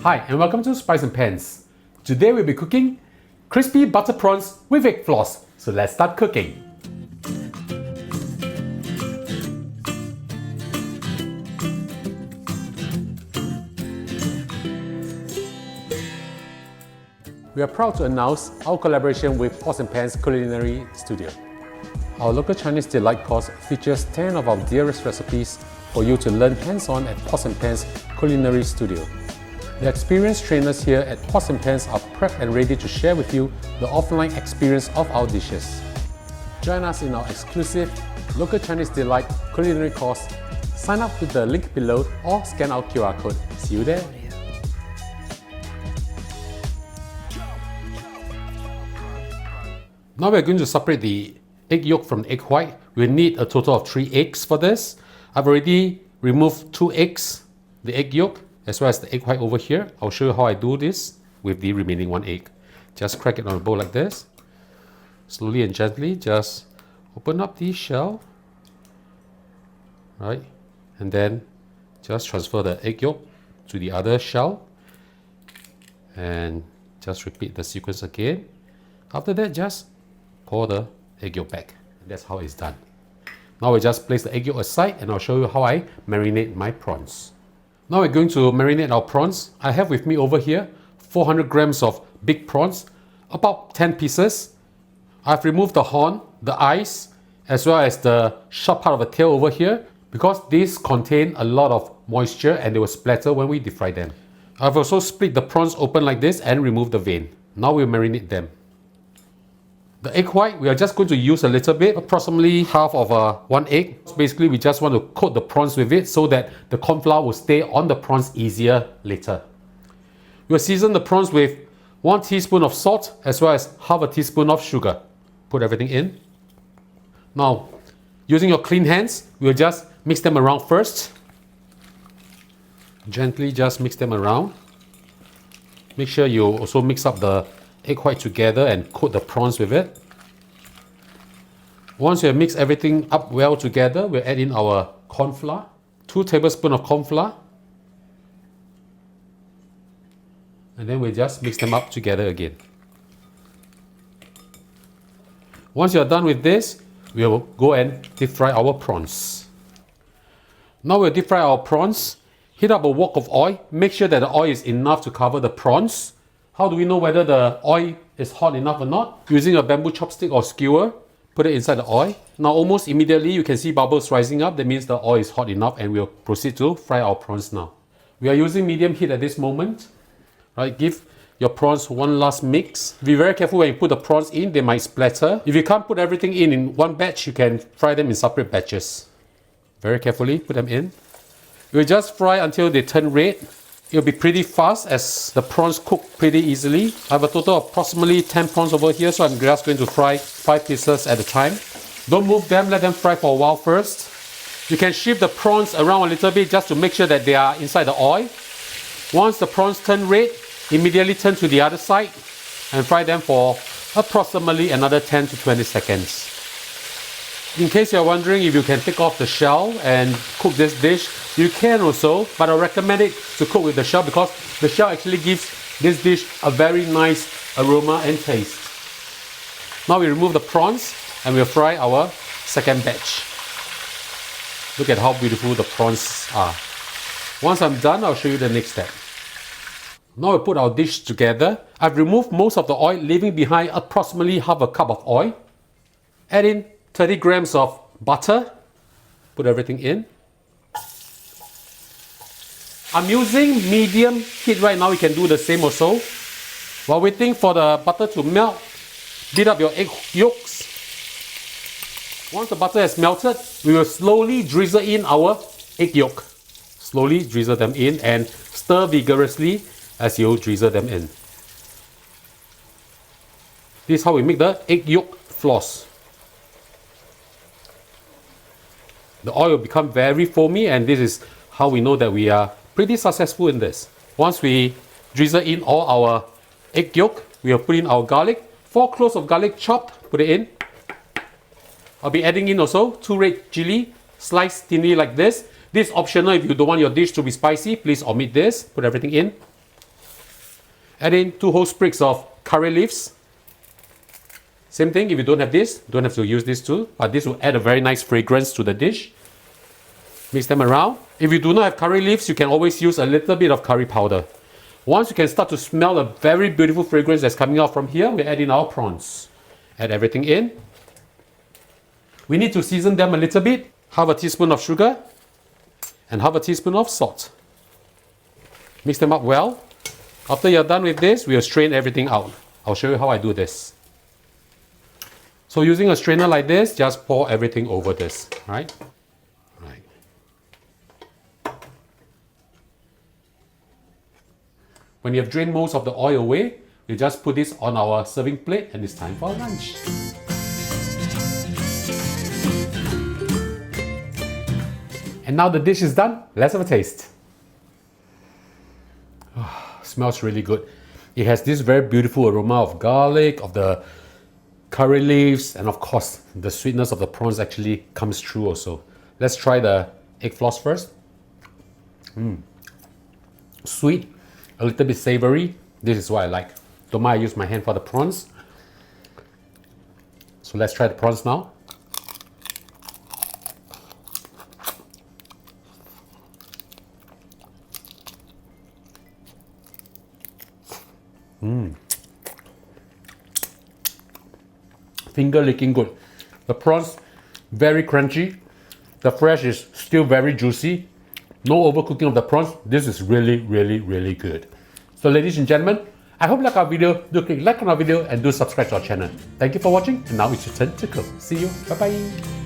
Hi and welcome to Spice and Pans. Today we'll be cooking crispy butter prawns with egg floss. So let's start cooking. We are proud to announce our collaboration with Pots and Pans Culinary Studio. Our local Chinese delight course features 10 of our dearest recipes for you to learn hands-on at Pots and Pans Culinary Studio. The experienced trainers here at Pots and Pans are prepped and ready to share with you the offline experience of our dishes. Join us in our exclusive local Chinese delight culinary course. Sign up with the link below or scan our QR code. See you there. Now we're going to separate the egg yolk from the egg white. We'll need a total of 3 eggs for this. I've already removed 2 eggs, the egg yolk, as well as the egg white over here. I'll show you how I do this with the remaining 1 egg. Just crack it on a bowl like this. Slowly and gently, just open up the shell, right? And then just transfer the egg yolk to the other shell. And just repeat the sequence again. After that, just pour the egg yolk back. That's how it's done. Now we just place the egg yolk aside and I'll show you how I marinate my prawns. Now we're going to marinate our prawns. I have with me over here 400 grams of big prawns, about 10 pieces. I've removed the horn, the eyes, as well as the sharp part of the tail over here because these contain a lot of moisture and they will splatter when we deep fry them. I've also split the prawns open like this and removed the vein. Now we'll marinate them. The egg white, we are just going to use a little bit, approximately half of 1 egg. Basically, we just want to coat the prawns with it so that the corn flour will stay on the prawns easier later. We'll season the prawns with 1 teaspoon of salt as well as half a teaspoon of sugar. Put everything in. Now, using your clean hands, we'll just mix them around first. Gently just mix them around. Make sure you also mix up the egg white together and coat the prawns with it. Once you have mixed everything up well together, we'll add in our corn flour, 2 tablespoons of corn flour, and then we'll just mix them up together again. Once you're done with this, we'll go and deep fry our prawns. Now we'll deep fry our prawns. Heat up a wok of oil. Make sure that the oil is enough to cover the prawns. How do we know whether the oil is hot enough or not? Using a bamboo chopstick or skewer, put it inside the oil. Now almost immediately you can see bubbles rising up. That means the oil is hot enough and we'll proceed to fry our prawns now. We are using medium heat at this moment. Right, give your prawns one last mix. Be very careful when you put the prawns in, they might splatter. If you can't put everything in one batch, you can fry them in separate batches. Very carefully put them in. We'll just fry until they turn red. It'll be pretty fast as the prawns cook pretty easily. I have a total of approximately 10 prawns over here, so I'm just going to fry 5 pieces at a time. Don't move them, let them fry for a while first. You can shift the prawns around a little bit just to make sure that they are inside the oil. Once the prawns turn red, immediately turn to the other side and fry them for approximately another 10 to 20 seconds. In case you're wondering if you can take off the shell and cook this dish, you can also, but I recommend it to cook with the shell because the shell actually gives this dish a very nice aroma and taste. Now we remove the prawns and we'll fry our second batch. Look at how beautiful the prawns are. Once I'm done, I'll show you the next step. Now we put our dish together. I've removed most of the oil, leaving behind approximately half a cup of oil. Add in 30 grams of butter. Put everything in. I'm using medium heat right now. You can do the same also. While waiting for the butter to melt, beat up your egg yolks. Once the butter has melted, we will slowly drizzle in our egg yolk. Slowly drizzle them in and stir vigorously as you drizzle them in. This is how we make the egg yolk floss. The oil will become very foamy and this is how we know that we are pretty successful in this. Once we drizzle in all our egg yolk, we will put in our garlic. 4 cloves of garlic chopped, put it in. I'll be adding in also 2 red chili, sliced thinly like this. This is optional. If you don't want your dish to be spicy, please omit this. Put everything in. Add in 2 whole sprigs of curry leaves. Same thing, if you don't have this, don't have to use this too, but this will add a very nice fragrance to the dish. Mix them around. If you do not have curry leaves, you can always use a little bit of curry powder. Once you can start to smell a very beautiful fragrance that's coming out from here, we add in our prawns. Add everything in. We need to season them a little bit. Half a teaspoon of sugar and half a teaspoon of salt. Mix them up well. After you're done with this, we'll strain everything out. I'll show you how I do this. So using a strainer like this, just pour everything over this, right? Right. When you have drained most of the oil away, we just put this on our serving plate and it's time for lunch. And now the dish is done, let's have a taste. Oh, smells really good. It has this very beautiful aroma of garlic, of the curry leaves, and of course the sweetness of the prawns actually comes through also. Let's try the egg floss first. Sweet, a little bit savory. This is what I like. Don't mind I use my hand for the prawns. So let's try the prawns now. Finger licking good. The prawns very crunchy. The flesh is still very juicy. No overcooking of the prawns. This is really, really, really good. So ladies and gentlemen, I hope you like our video. Do click like on our video and do subscribe to our channel. Thank you for watching, and now it's your turn to cook. See you. Bye bye.